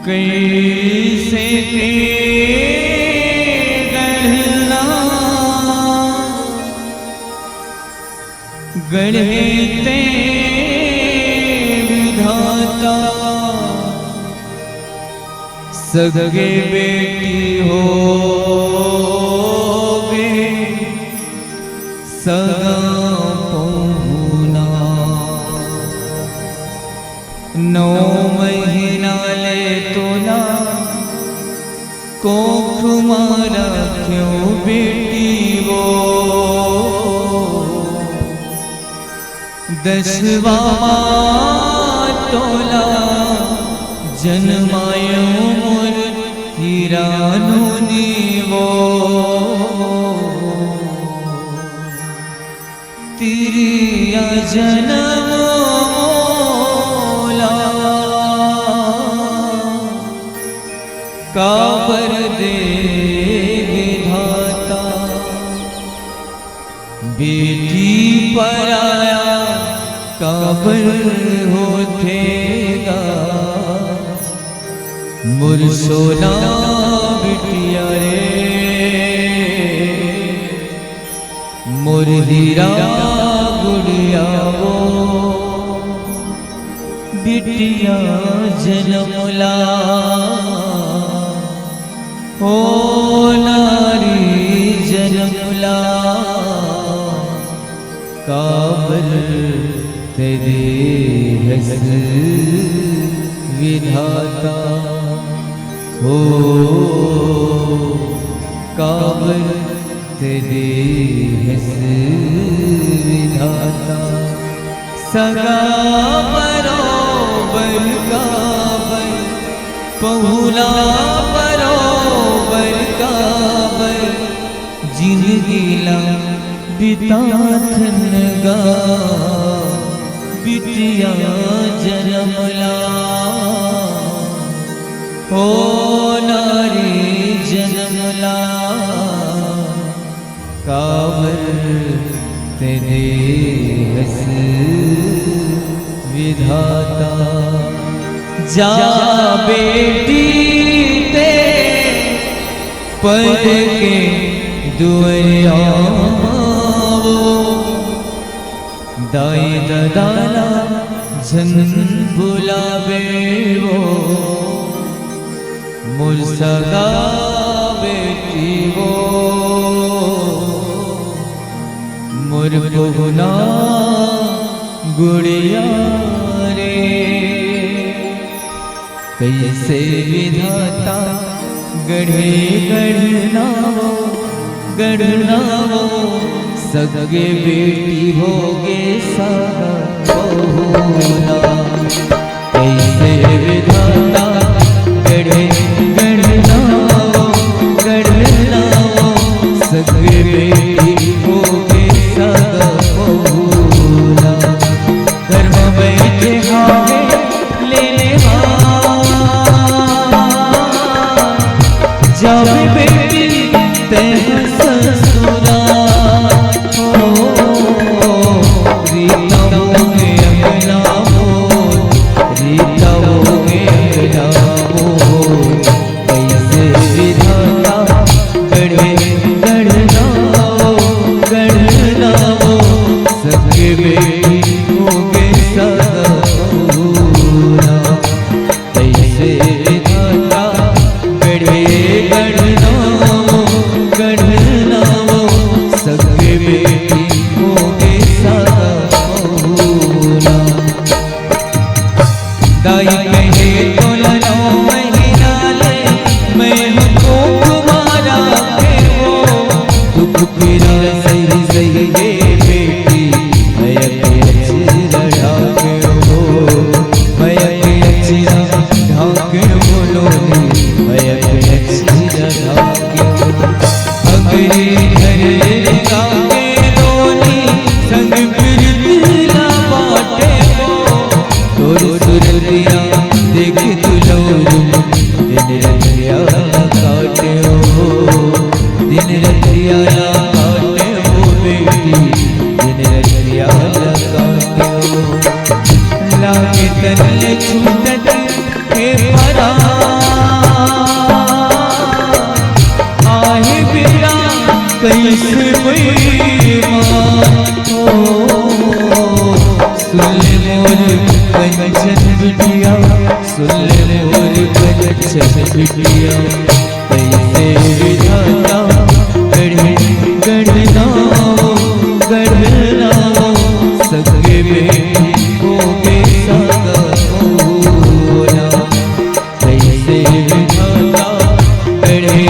कैसे गढ़ना गढ़ते विधाता सगे बेटी हो सगा पहुना 9 महीना ले तोला कोख मारा क्यों बेटी वो 10वां तोला जन्मायो मोर हीरानो नीवो तिरिया जन्म मोला काबर दे विधाता बेटी पराया काबर होतेगा मुर सोना बिटिया रे मुर हीरा गुड़िया वो बिटिया जन्मला हो नारी जन्मला काबर तेरे हस विधाता हो काबर तेरे हस विधाता सगा बरोबर काबर पहुला बरोबर काबर जिंदगी ला बिताथनगा बिटिया जन्मला हो नारी जन्मला काबर तेरे हस विधाता जा बेटी ते पढ़ के दुआया दाई दादा झन बुलावे वो मुर्सगा बेटी वो मुरबुना गुड़िया रे कैसे विधाता गढ़े गढ़ना वो सगे बेटी होगे सारा बहुना कैसे विधाता गढ़े गढ़ना वो सगे बेटी होगे सारा बहुना घर में बैठे हावे लेने जब बेटी तेह ससुरा दाई कहे तोला 9 महीना कैसे बेईमान सुन ले मोर कंचन बिटिया, सुन ले मोर कंचन बिटिया, कैसे विधाता गढ़े गढ़नाओ गढ़नाओ सगे बेटी को बेसगा होना, कैसे विधाता गढ़े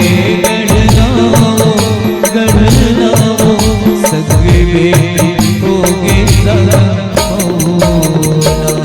गढ़नाओ गढ़नाओ सगे बेटी को बेसगा होना।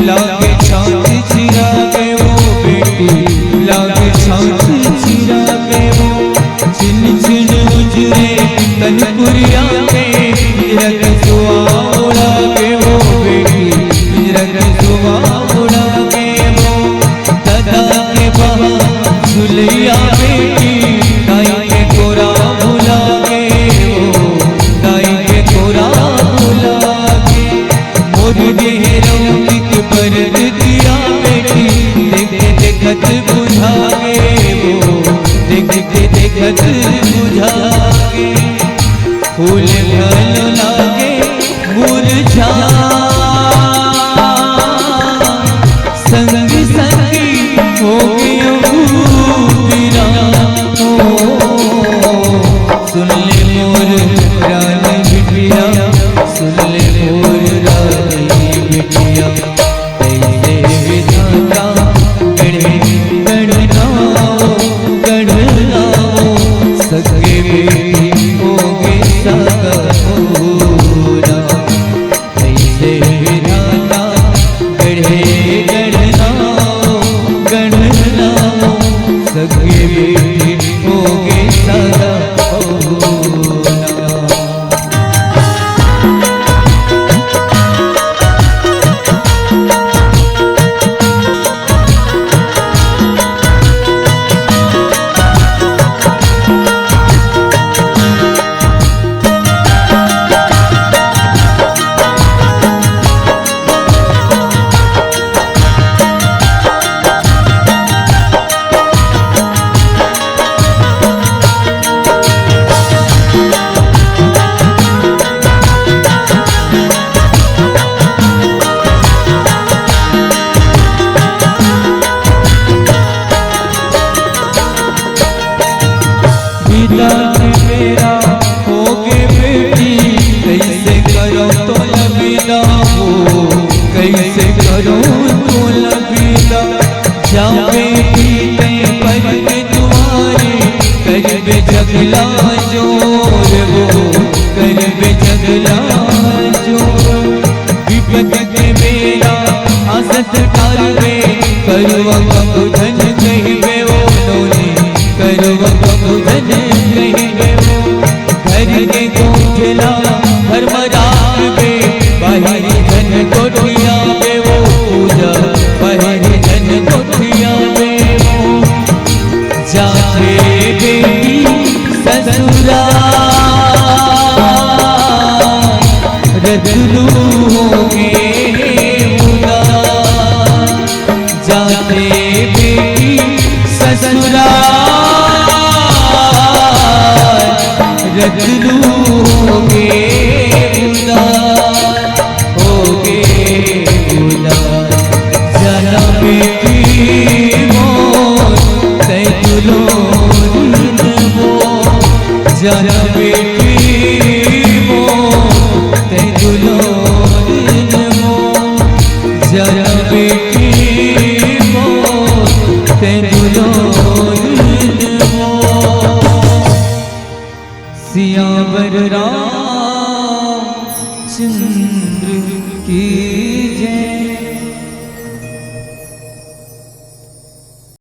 लागे छाती चिरा के वो बेटी, लागे छाती चिरा के वो छिन छिन उजरे तनपुरिया के रग सुआ उड़ा के वो बेटी, रग सुआ उड़ा के वो दादा के बहा सुलिया बेटी, दाई के कोरा भुला के वो दाई के कोरा भुला के मोर देहरों पर दिया बेटी, देखे देखत बुझा के वो देखे देखत बुझा के फूल फल लागे मुरझा संग संगी हो गयो तेरा सुन ले मोर रानी बिटिया, सुन ले मोर रानी बिटिया, सगे बेटी को बेसगा होना, कैसे विधाता गढ़े गढ़नाओ गढ़नाओ सगे बेटी को बेसगा होना। पिता मेरा होगे बेटी, कैसे करो तो लबीला हो, कैसे करो तो लबीला, जा बेटी ते पर तुम्हारे करबे जगला जोर वो करबे जगला जोर, विपत के मेरा आसत करबे करवा धन कहबे वो लोने करवा धन कहबे वो घर के कोठला घर मरार बे बाहरी धन कोठिया बे वो पूजा बाहरी धन कोठिया बे वो जाके बेटी ससुराल रतलू होगे जाके बेटी ससुराल रतलू होगे बेटी को तेनुलो सियावर रामचंद्र की जय।